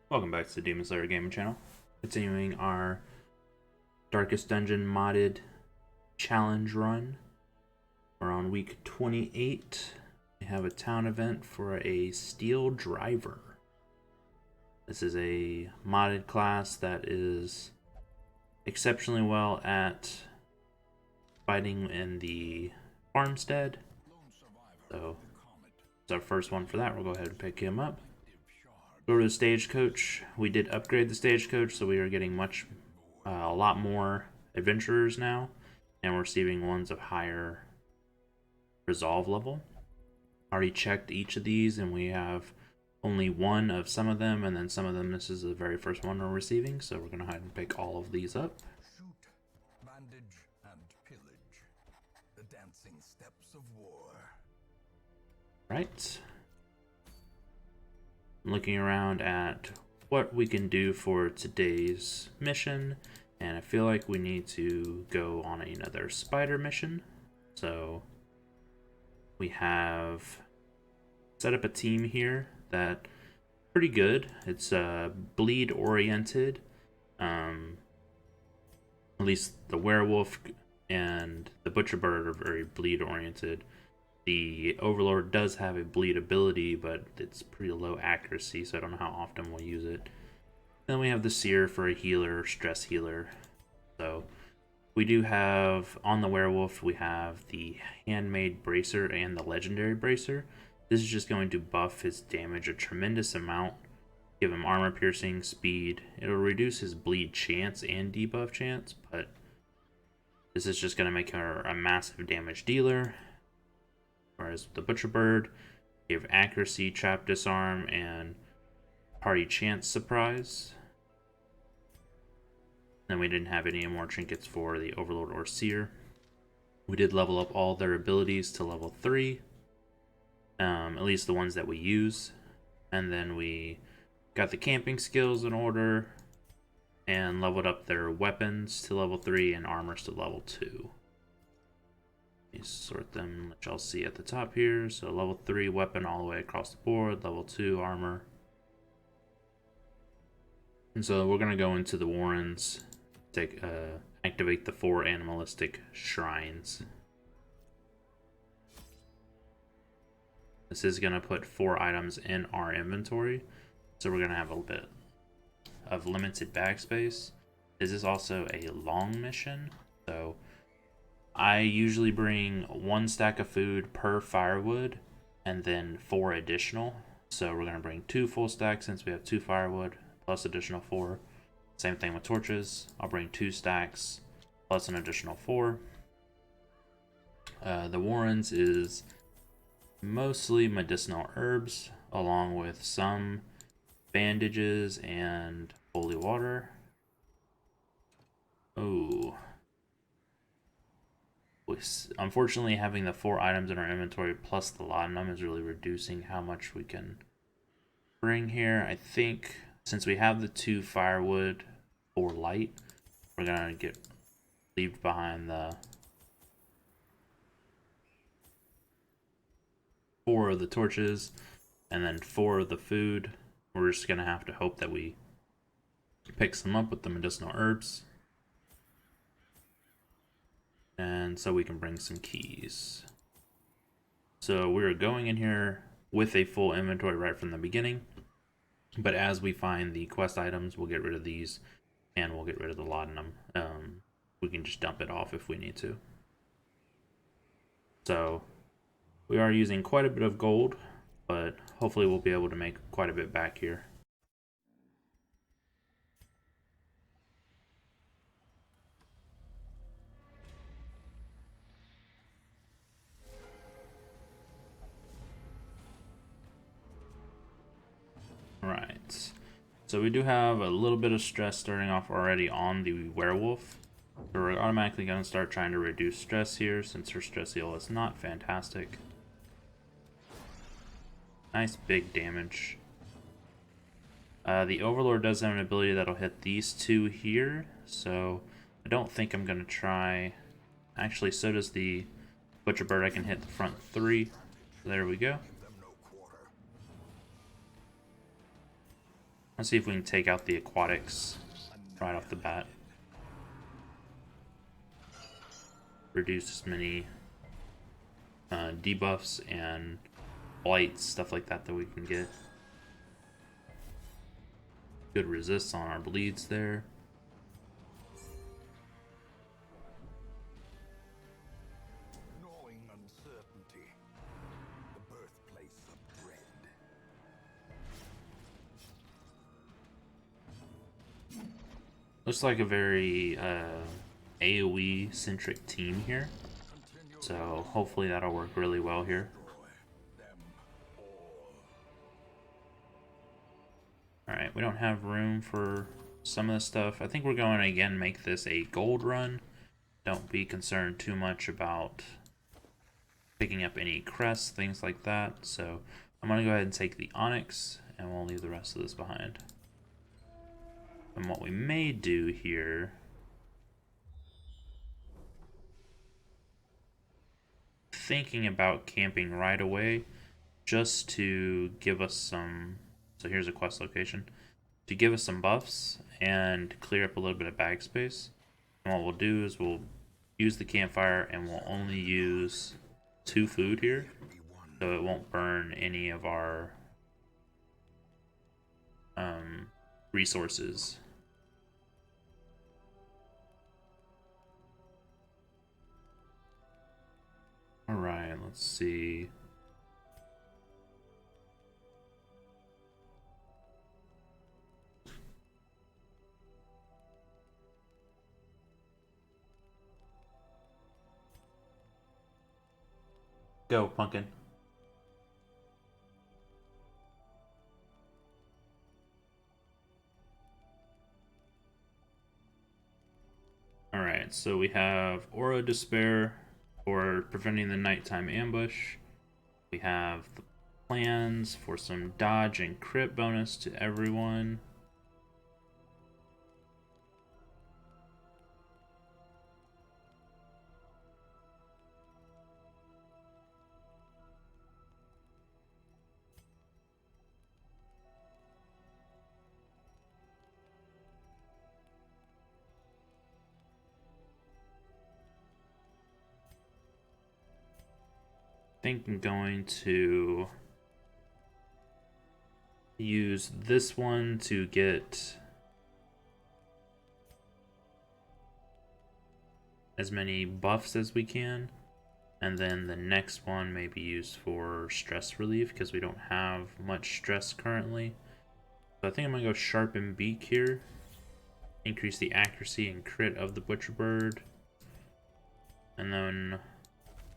Welcome back to the Demon Slayer Gaming Channel. Continuing our Darkest Dungeon modded challenge run. We're on week 28. We have a town event for a steel driver. This is a modded class that is exceptionally well at fighting in the farmstead. So it's our first one for that. We'll go ahead and pick him up. Go to the stagecoach. We did upgrade the stagecoach, so we are getting a lot more adventurers now, and we're receiving ones of higher resolve level. Already checked each of these, and we have only one of some of them, and then some of them this is the very first one we're receiving, so we're going to go ahead and pick all of these up. Shoot, bandage, and pillage. The dancing steps of war. Right. I'm looking around at what we can do for today's mission, and I feel like we need to go on another spider mission. So we have set up a team here that pretty good. It's bleed oriented. At least the werewolf and the butcher bird are very bleed oriented. The Overlord does have a bleed ability, but it's pretty low accuracy, so I don't know how often we'll use it. Then we have the Seer for a healer, stress healer. So we do have, on the werewolf, we have the handmade bracer and the legendary bracer. This is just going to buff his damage a tremendous amount, give him armor piercing, speed. It'll reduce his bleed chance and debuff chance, but this is just going to make her a massive damage dealer. Whereas the Butcher Bird gave accuracy, trap, disarm, and party chance surprise. Then we didn't have any more trinkets for the Overlord or Seer. We did level up all their abilities to level 3, at least the ones that we use. And then we got the camping skills in order and leveled up their weapons to level 3 and armors to level 2. Let me sort them, which I'll see at the top here. So level 3 weapon all the way across the board, level 2 armor. And so we're going to go into the Warrens, activate the 4 animalistic shrines. This is going to put 4 items in our inventory, so we're going to have a little bit of limited bag space. This is also a long mission, so I usually bring 1 stack of food per firewood and then 4 additional. So we're going to bring 2 full stacks since we have 2 firewood plus additional 4. Same thing with torches. I'll bring 2 stacks plus an additional 4. The Warrens is mostly medicinal herbs along with some bandages and holy water. Oh. Unfortunately, having the 4 items in our inventory plus the laudanum is really reducing how much we can bring here. I think since we have the 2 firewood for light, we're gonna leave behind the 4 of the torches and then 4 of the food. We're just gonna have to hope that we pick some up with the medicinal herbs. And so we can bring some keys. So we're going in here with a full inventory right from the beginning. But as we find the quest items, we'll get rid of these and we'll get rid of the laudanum. We can just dump it off if we need to. So we are using quite a bit of gold, but hopefully we'll be able to make quite a bit back here. Right, so we do have a little bit of stress starting off already on the werewolf. So we're automatically going to start trying to reduce stress here since her stress heal is not fantastic. Nice big damage. The Overlord does have an ability that'll hit these 2 here, so I don't think I'm going to try. Actually, so does the Butcher Bird. I can hit the front 3. There we go. Let's see if we can take out the aquatics right off the bat. Reduce as many debuffs and blights, stuff like that we can get. Good resists on our bleeds there. Gnawing uncertainty, the birthplace of dread. Looks like a very AoE centric team here, so hopefully that'll work really well here. Alright, we don't have room for some of this stuff. I think we're going to again make this a gold run. Don't be concerned too much about picking up any crests, things like that. So I'm going to go ahead and take the onyx, and we'll leave the rest of this behind. And what we may do here, thinking about camping right away, just to give us some, so here's a quest location, to give us some buffs and clear up a little bit of bag space. And what we'll do is we'll use the campfire and we'll only use 2 food here, so it won't burn any of our resources. Alright, let's see. Go, pumpkin. Alright, so we have Aura Despair for preventing the nighttime ambush. We have the plans for some dodge and crit bonus to everyone. I think I'm going to use this one to get as many buffs as we can, and then the next one may be used for stress relief because we don't have much stress currently. So I think I'm gonna go sharpen beak here, increase the accuracy and crit of the butcher bird, and then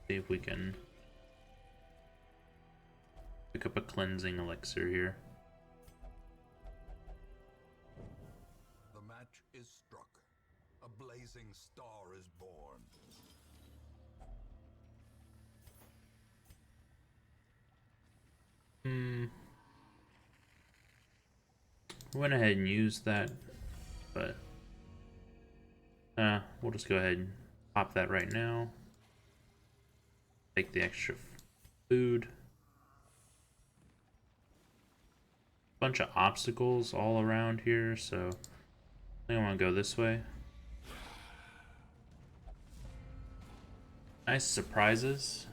see if we can pick up a cleansing elixir here. The match is struck. A blazing star is born. Went ahead and used that, but we'll just go ahead and pop that right now. Take the extra food. Bunch of obstacles all around here, so I think I want to go this way. Nice surprises.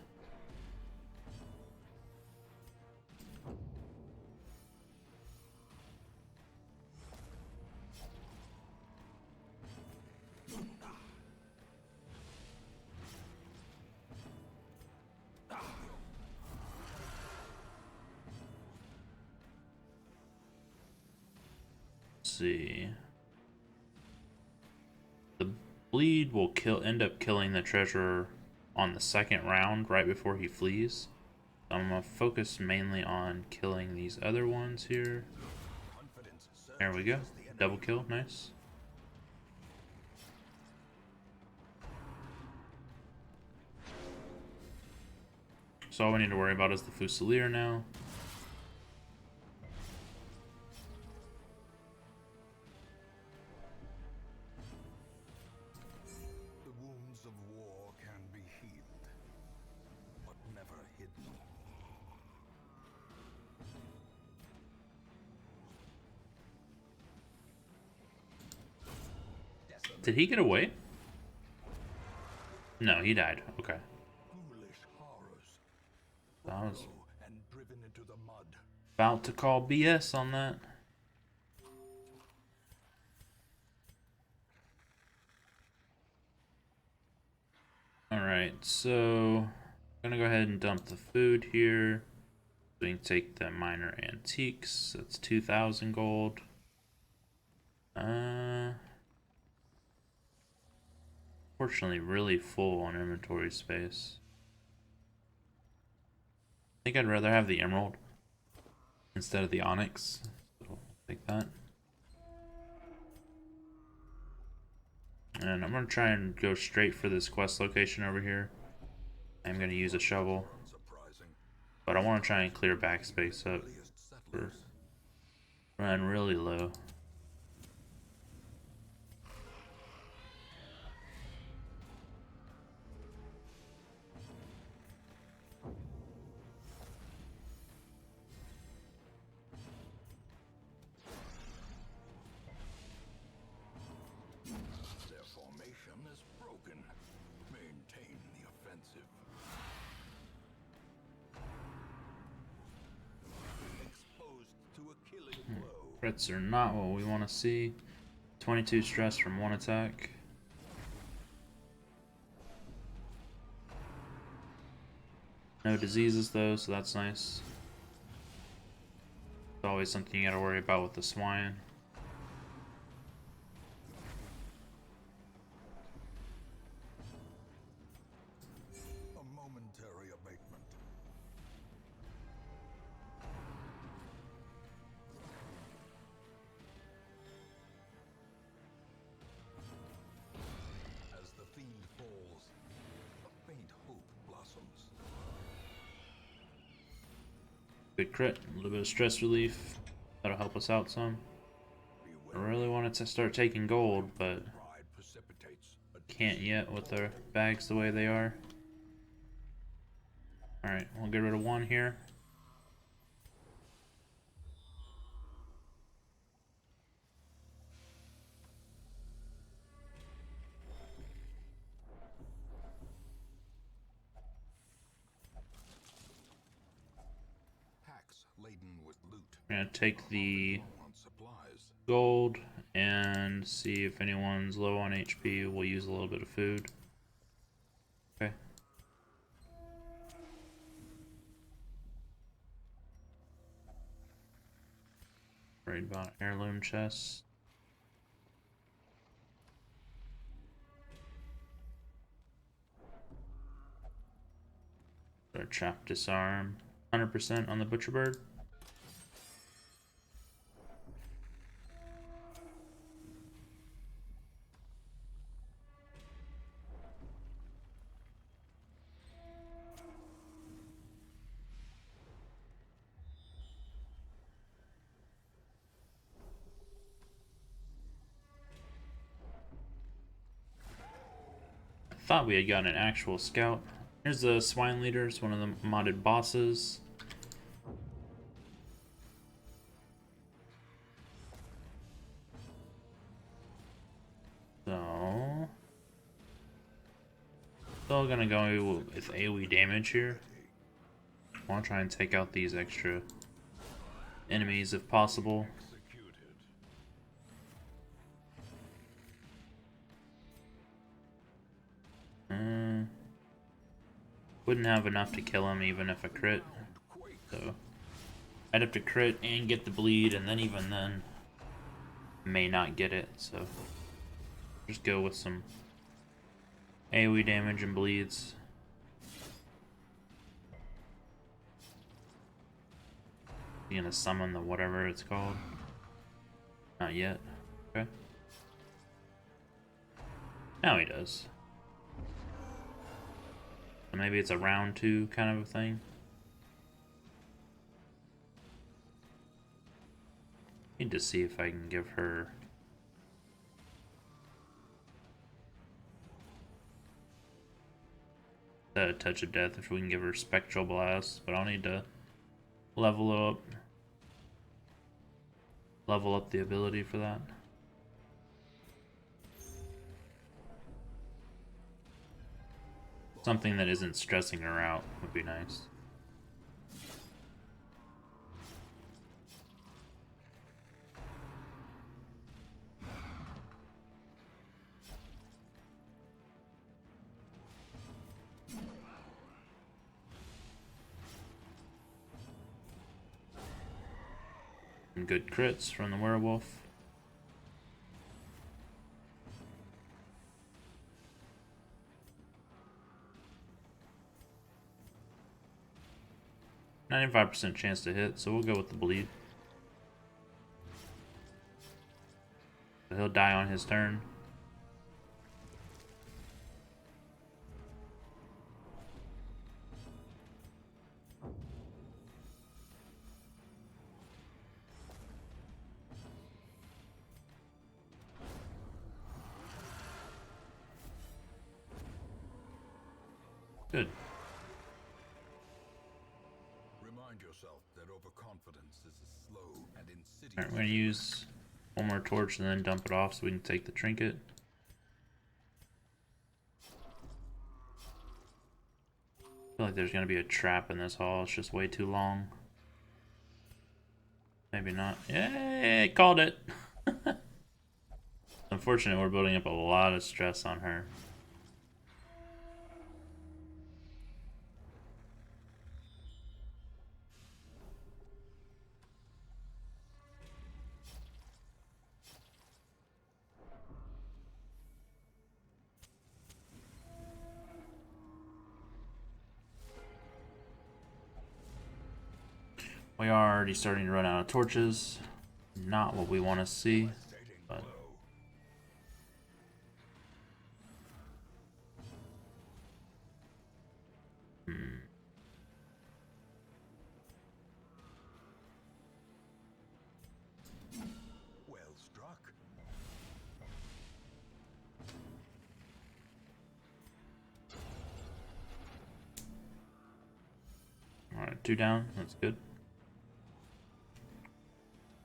See, the bleed will end up killing the treasurer on the second round right before he flees. I'm gonna focus mainly on killing these other ones here. There we go, double kill, nice. So all we need to worry about is the Fusilier now. Did he get away? No, he died. Okay. Foolish horrors. I was Low and driven into the mud. about to call BS on that. Alright, so I'm gonna go ahead and dump the food here. We can take the minor antiques. That's 2,000 gold. Fortunately, really full on inventory space. I think I'd rather have the emerald instead of the onyx. So I'll take that. And I'm gonna try and go straight for this quest location over here. I'm gonna use a shovel, but I want to try and clear backspace up. For run really low. Their formation is broken. Maintain the offensive. Exposed to a killing blow. Crits are not what we want to see. 22 stress from one attack. No diseases though, so that's nice. It's always something you gotta worry about with the swine. A momentary abatement. As the fiend falls, a faint hope blossoms. Good crit, a little bit of stress relief. That'll help us out some. I really wanted to start taking gold, but Pride precipitates a can't yet with their bags the way they are. Alright, we'll get rid of one here. hacks laden with loot. We're gonna take the On supplies. gold and see if anyone's low on HP. We'll use a little bit of food. Okay. Worried about heirloom chests. Our trap disarm. 100% on the butcher bird. Thought we had gotten an actual scout. Here's the swine leaders, one of the modded bosses. So still gonna go with AoE damage here. I want to try and take out these extra enemies if possible. Wouldn't have enough to kill him even if I crit. So I'd have to crit and get the bleed, and then even then may not get it. So just go with some AoE damage and bleeds. You gonna summon the whatever it's called? Not yet. Okay. Now he does. So maybe it's a round 2 kind of a thing. Need to see if I can give her the touch of death, if we can give her spectral blast, but I'll need to level up the ability for that. Something that isn't stressing her out would be nice. And good crits from the werewolf. %95 chance to hit, so we'll go with the bleed. So he'll die on his turn. Good. Remind yourself that overconfidence is a slow and insidious. Alright, we're gonna use one more torch and then dump it off so we can take the trinket. I feel like there's gonna be a trap in this hall, it's just way too long. Maybe not. Yay, called it! Unfortunate, we're building up a lot of stress on her. We are already starting to run out of torches. Not what we want to see, but Well struck. alright, 2 down, that's good.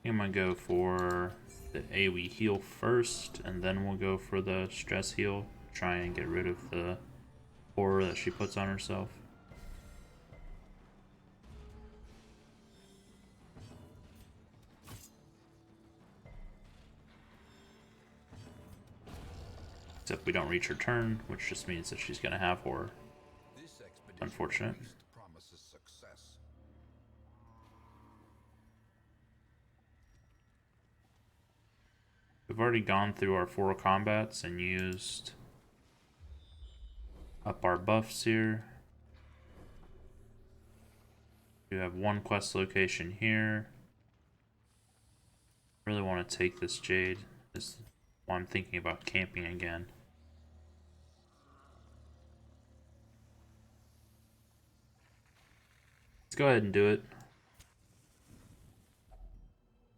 I'm gonna go for the AoE heal first, and then we'll go for the stress heal. Try and get rid of the horror that she puts on herself. Except we don't reach her turn, which just means that she's gonna have horror. This expedition Unfortunate. at least promises success. We've already gone through our 4 combats and used up our buffs here. We have 1 quest location here. Really want to take this jade. This is why I'm thinking about camping again. Let's go ahead and do it.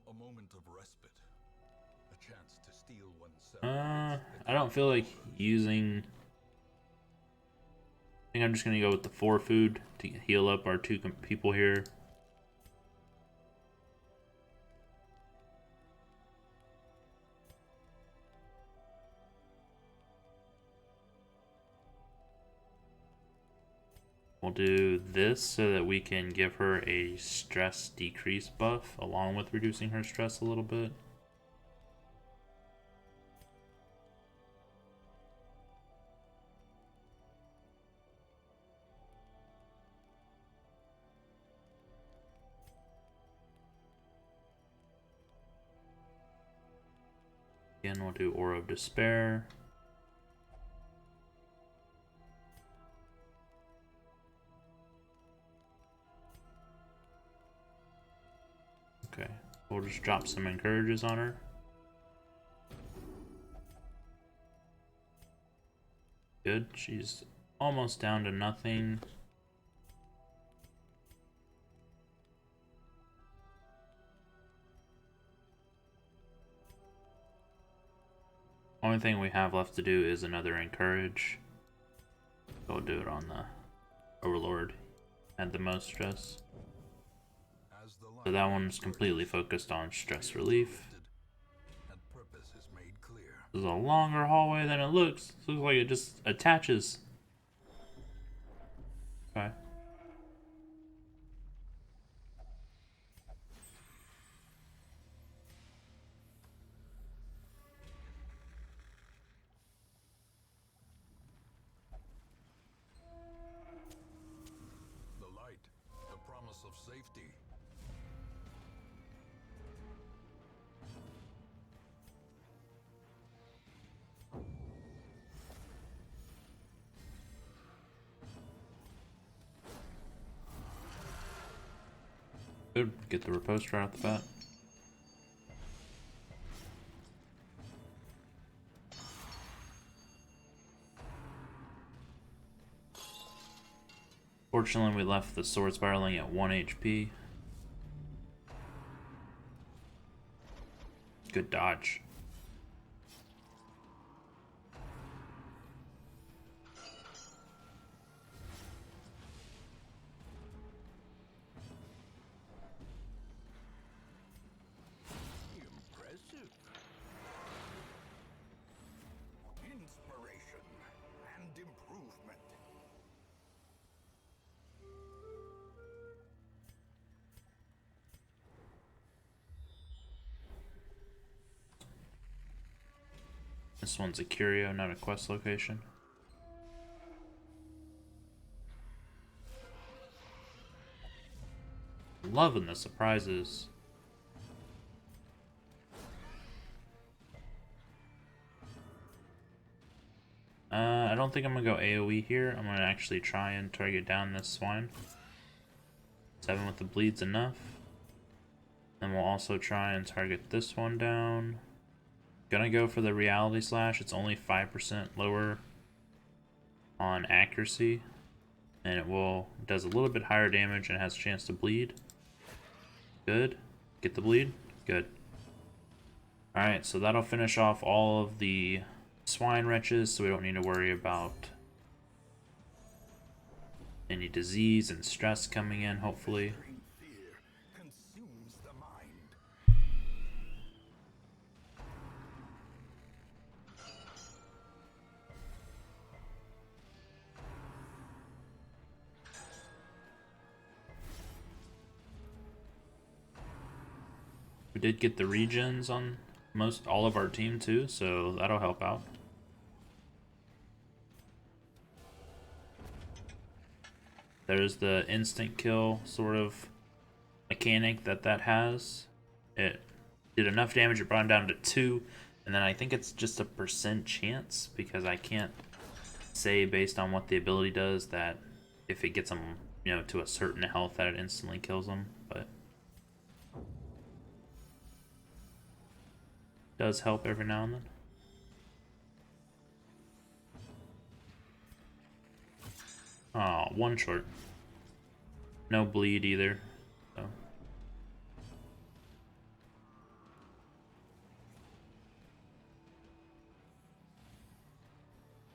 A moment of respite. A chance to steel oneself. I don't feel like using... I think I'm just gonna go with the 4 food to heal up our 2 people here. We'll do this so that we can give her a stress decrease buff along with reducing her stress a little bit. Again, we'll do Aura of Despair. Okay, we'll just drop some encourages on her. Good, she's almost down to nothing. Only thing we have left to do is another encourage. We'll do it on the Overlord. Had the most stress. So that one's completely focused on stress relief. And purpose is made clear. This is a longer hallway than it looks. It looks like it just attaches. safety. Good. Get the riposte right off the bat. Fortunately, we left the sword spiraling at 1 HP. Good dodge. Impressive. Inspiration and improvement. This one's a curio, not a quest location. Loving the surprises. I don't think I'm gonna go AoE here. I'm gonna actually try and target down this swine. 7 with the bleed's enough. Then we'll also try and target this one down. Gonna go for the reality slash. It's only 5% lower on accuracy, and it does a little bit higher damage and has a chance to bleed. Good. Get the bleed. Good. Alright, so that'll finish off all of the swine wretches, so we don't need to worry about any disease and stress coming in, hopefully. Fear consumes the mind. We did get the regens on all of our team too, so that'll help out. There's the instant kill sort of mechanic that has. It did enough damage, it brought him down to 2, and then I think it's just a % chance, because I can't say based on what the ability does that if it gets him, you know, to a certain health that it instantly kills him, but does help every now and then. Oh, 1 short. No bleed either. So.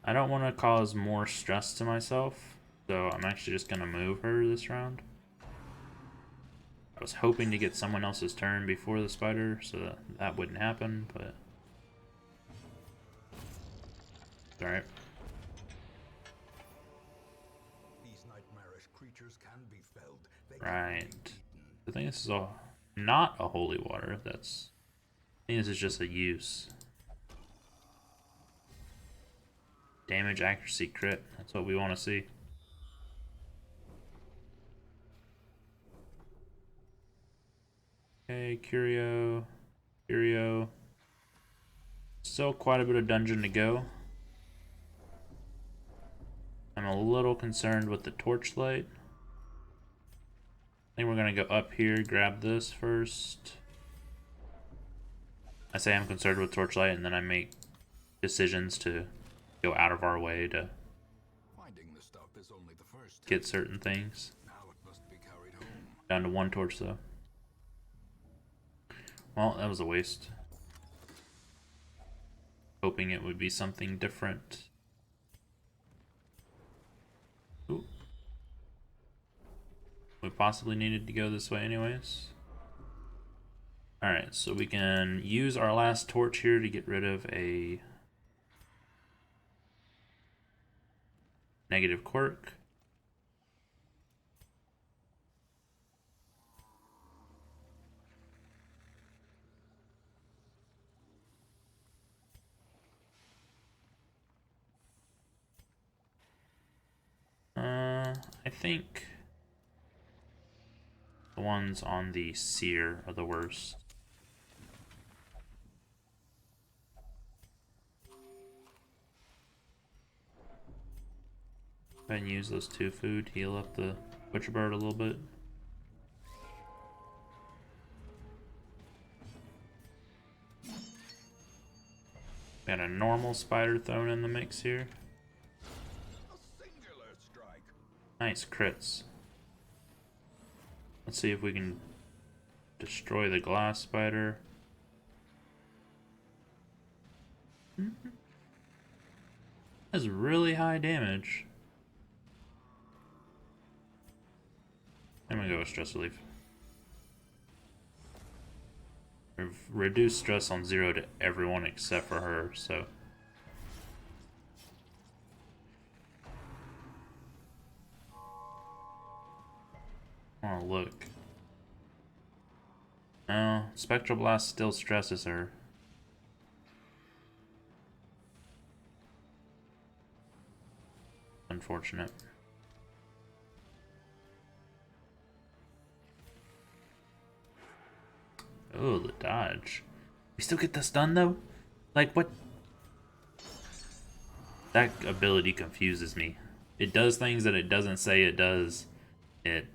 I don't want to cause more stress to myself, so I'm actually just going to move her this round. I was hoping to get someone else's turn before the spider, so that wouldn't happen, but it's alright. These nightmarish creatures can be felled. They Right. can be eaten. I think this is not a holy water. I think this is just a use. Damage, accuracy, crit. That's what we want to see. Okay, Curio. Still quite a bit of dungeon to go. I'm a little concerned with the torchlight. I think we're gonna go up here, grab this first. I say I'm concerned with torchlight, and then I make decisions to go out of our way to Finding the stuff is only the first. get certain things. Now it must be carried home. Down to 1 torch though. Well, that was a waste. Hoping it would be something different. Ooh. We possibly needed to go this way anyways. Alright, so we can use our last torch here to get rid of a negative quirk. I think The ones on the sear are the worst. Go ahead and use those 2 food, heal up the butcher bird a little bit. Got a normal spider thrown in the mix here. A singular strike. Nice crits. Let's see if we can destroy the glass spider. That's really high damage. I'm gonna go with stress relief. We've reduced stress on 0 to everyone except for her, so. I wanna look. No, Spectral Blast still stresses her. Unfortunate. Oh, the dodge. We still get the stun though? Like what? That ability confuses me. It does things that it doesn't say it does. It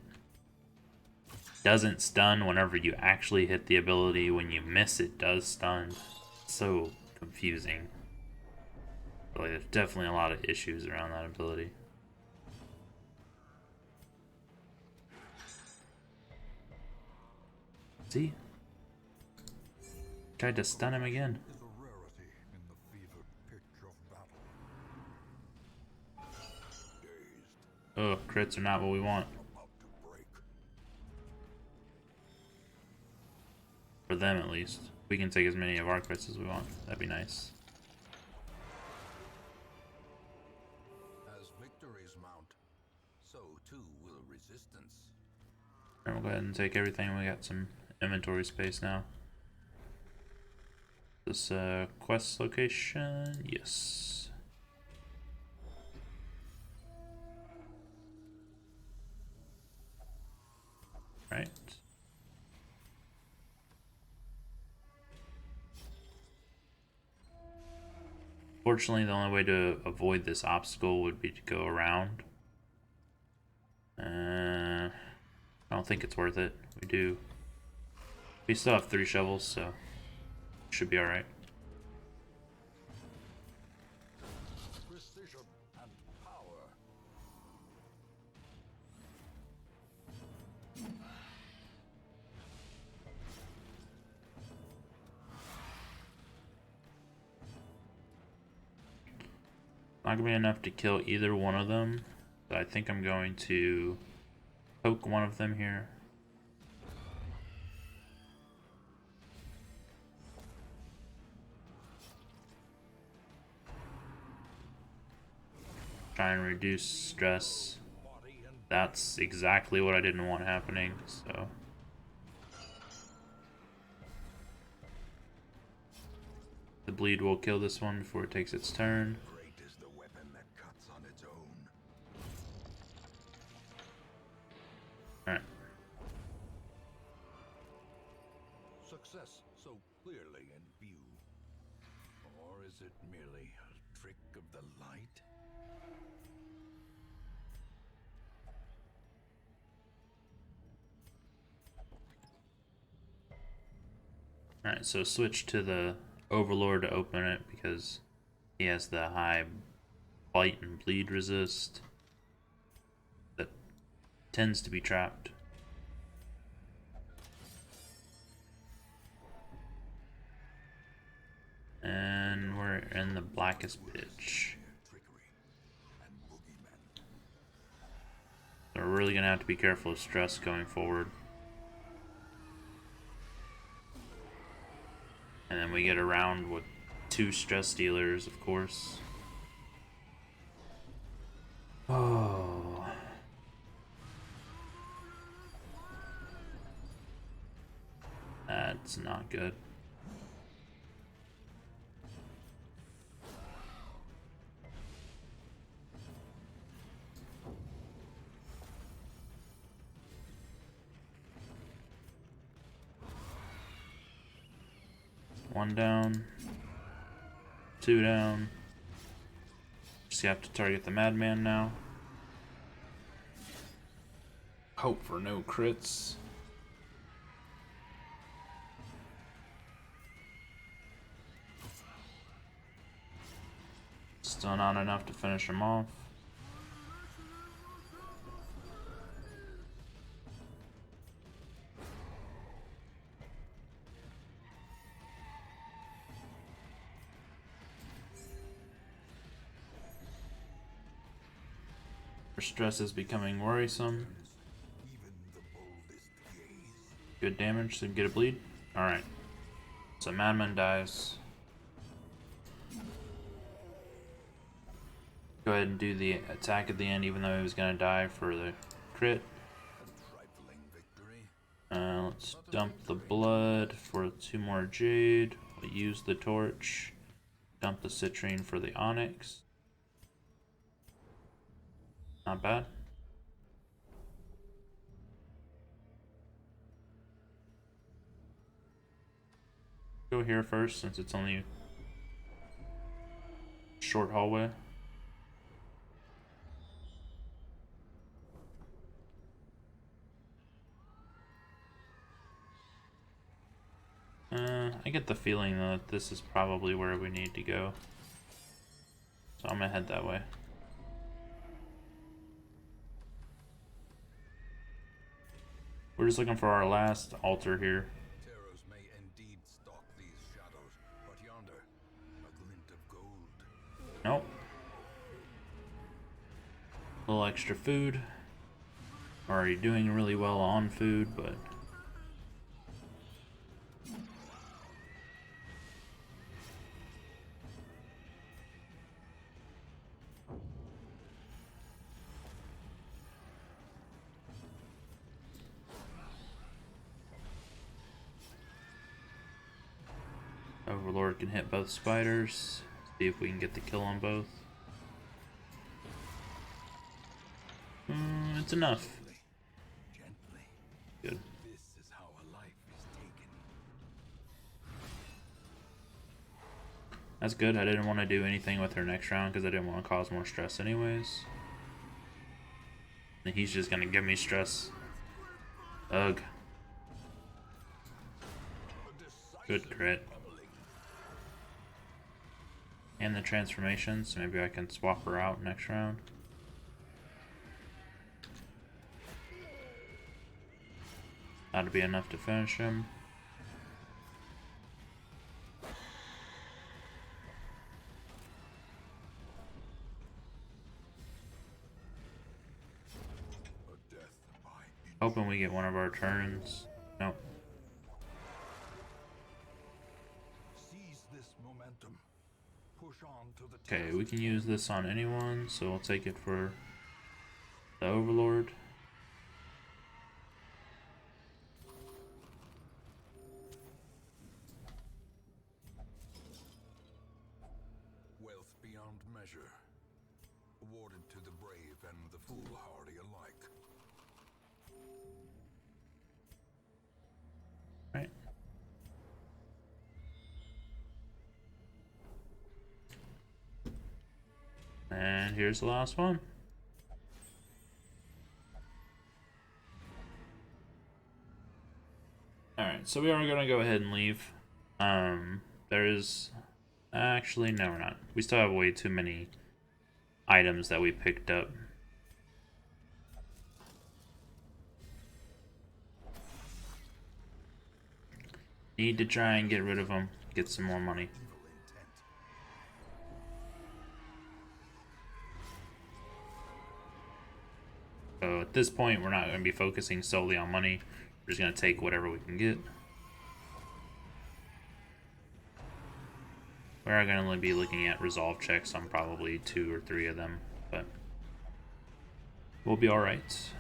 doesn't stun whenever you actually hit the ability. When you miss, it does stun. So confusing. But like, there's definitely a lot of issues around that ability. See? Tried to stun him again. Is a rarity in the fevered pitch of battle. Dazed, Oh, crits are not what we want. about to break. For them at least. We can take as many of our crits as we want. That'd be nice. As victories mount, so too will resistance. And we'll go ahead and take everything. We got some inventory space now. This quest location, yes. Right. Fortunately, the only way to avoid this obstacle would be to go around. I don't think it's worth it. We still have 3 shovels, so should be alright. Precision and power. Not gonna be enough to kill either one of them, but I think I'm going to poke one of them here. Try and reduce stress. Body and That's exactly what I didn't want happening, so. The bleed will kill this one before it takes its turn. great is the weapon that cuts on its own. Alright. Success so clearly in view. Or is it merely a trick of the light? Alright, so switch to the Overlord to open it because he has the high bite and bleed resist that tends to be trapped. And we're in the blackest pitch. Trickery and boogeymen. So we're really gonna have to be careful of stress going forward. And then we get around with 2 stress dealers, of course. Oh. That's not good. 1 down. 2 down. Just have to target the madman now. Hope for no crits. Still not enough to finish him off. Her stress is becoming worrisome. Good damage, so get a bleed. Alright. So Madman dies. Go ahead and do the attack at the end, even though he was going to die for the crit. Let's dump the blood for 2 more jade. We'll use the torch. Dump the citrine for the onyx. Not bad. Go here first since it's only a short hallway. I get the feeling that this is probably where we need to go. So I'm gonna head that way. We're just looking for our last altar here. Terrors may indeed stalk these shadows, but yonder, a glint of gold. Nope. A little extra food. Already doing really well on food, but Overlord can hit both spiders. See if we can get the kill on both. It's enough. Gently. Good. This is how a life is taken. That's good. I didn't want to do anything with her next round because I didn't want to cause more stress anyways. And he's just going to give me stress. Ugh. Good crit. And the transformation, so maybe I can swap her out next round. That'll be enough to finish him. Hoping we get one of our turns. Nope. Seize this momentum. Push on to the Okay, we can use this on anyone, so we'll take it for the Overlord. Wealth beyond measure, awarded to the brave and the foolhardy alike. Right. And here's the last one. Alright, so we are going to go ahead and leave. There's... Actually, no, we're not. We still have way too many items that we picked up. Need to try and get rid of them, get some more money. So at this point, we're not going to be focusing solely on money. We're just going to take whatever we can get. We are going to be looking at resolve checks on probably 2 or 3 of them, but we'll be alright.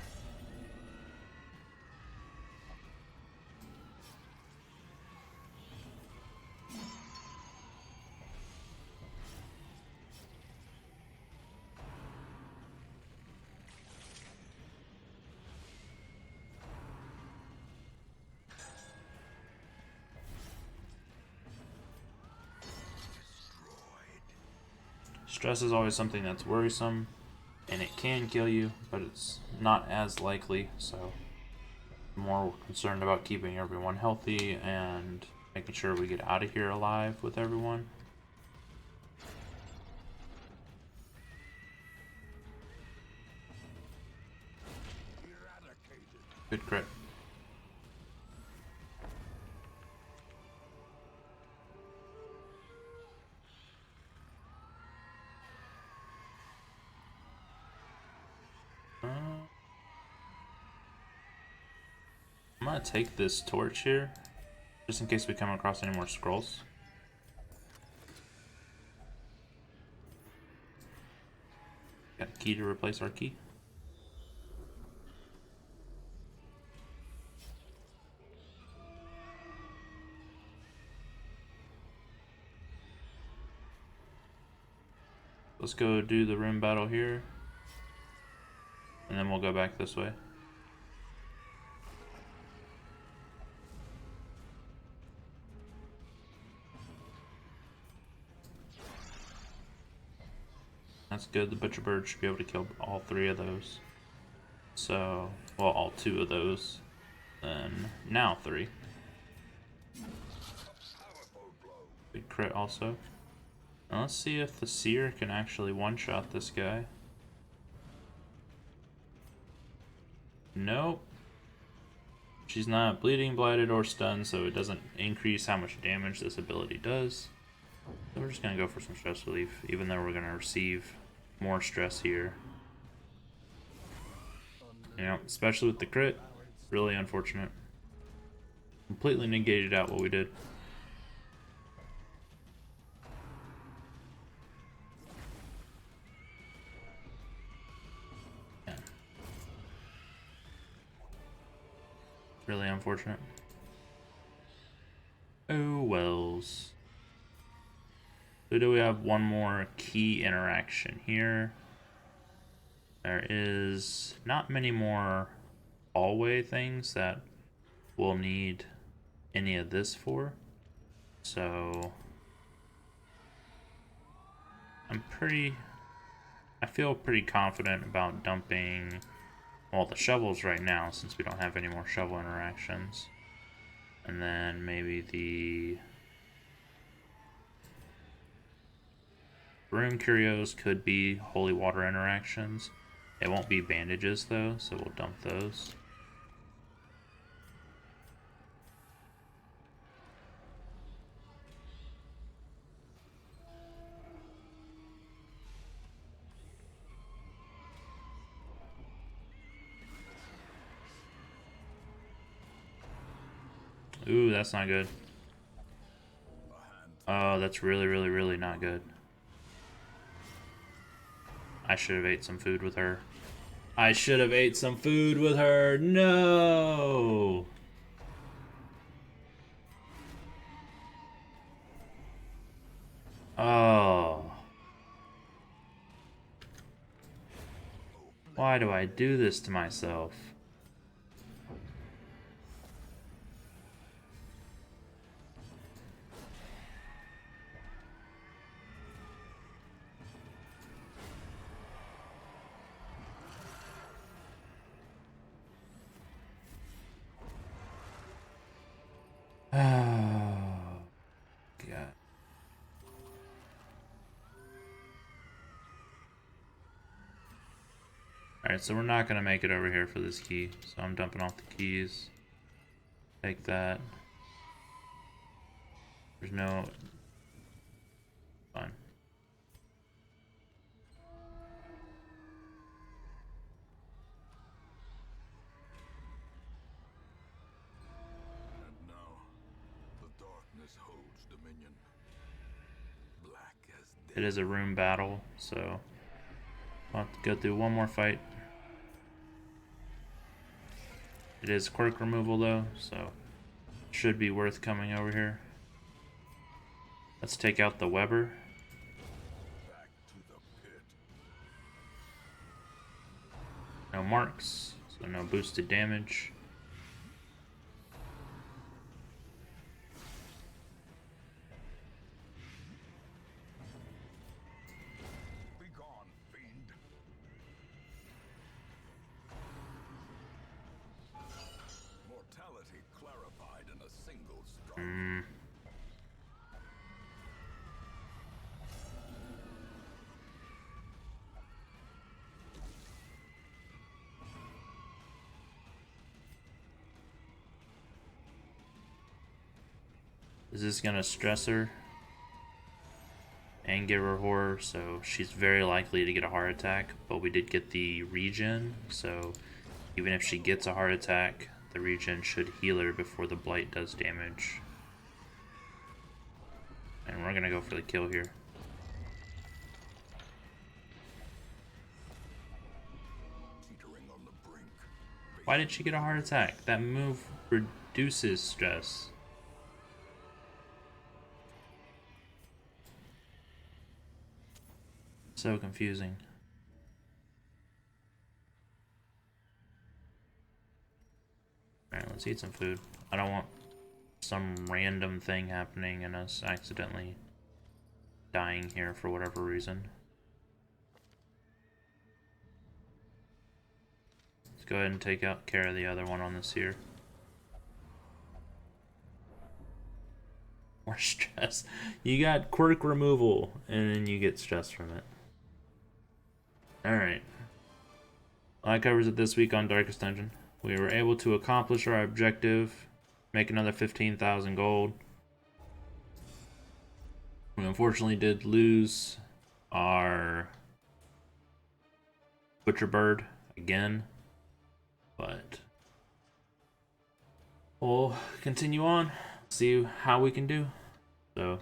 Stress is always something that's worrisome, and it can kill you, but it's not as likely, so I'm more concerned about keeping everyone healthy and making sure we get out of here alive with everyone. Good crit. I'm gonna take this torch here, just in case we come across any more scrolls. Got a key to replace our key. Let's go do the room battle here, and then we'll go back this way. That's good. The butcher bird should be able to kill all 3 of those. So, well, all 2 of those. Then now 3. Good crit also. Now let's see if the seer can actually one-shot this guy. Nope. She's not bleeding, blighted, or stunned, so it doesn't increase how much damage this ability does. So we're just gonna go for some stress relief, even though we're gonna receive more stress here. You know, especially with the crit, really unfortunate. Completely negated out what we did. Yeah. Really unfortunate. Oh wells. So do we have one more key interaction here? There is not many more hallway things that we'll need any of this for. So I feel pretty confident about dumping all the shovels right now, since we don't have any more shovel interactions. And then maybe the room curios could be holy water interactions. It won't be bandages though, so we'll dump those. Ooh, that's not good. Oh, that's really not good. I should have ate some food with her. I should have ate some food with her. No! Oh. Why do I do this to myself? Oh, God. Alright, so we're not going to make it over here for this key. So I'm dumping off the keys. Take that. There's no... Fine. And now, the darkness holds dominion. Black as death. It is a room battle, so I'll have to go through one more fight. It is quirk removal though, so should be worth coming over here. Let's take out the Weber. Back to the pit. No marks, so no boosted damage. Is this gonna stress her and give her horror? So she's very likely to get a heart attack, but we did get the regen, so even if she gets a heart attack, the regen should heal her before the blight does damage. And we're gonna go for the kill here. Why did she get a heart attack? That move reduces stress. So confusing. Alright, let's eat some food. I don't want some random thing happening and us accidentally dying here for whatever reason. Let's go ahead and take out care of the other one on this here. More stress. You got quirk removal, and then you get stress from it. Alright. Well, that covers it this week on Darkest Dungeon. We were able to accomplish our objective, make another 15,000 gold. We unfortunately did lose our Butcher Bird again, but we'll continue on, see how we can do. So,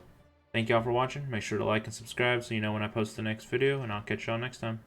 thank y'all for watching. Make sure to like and subscribe so you know when I post the next video, and I'll catch y'all next time.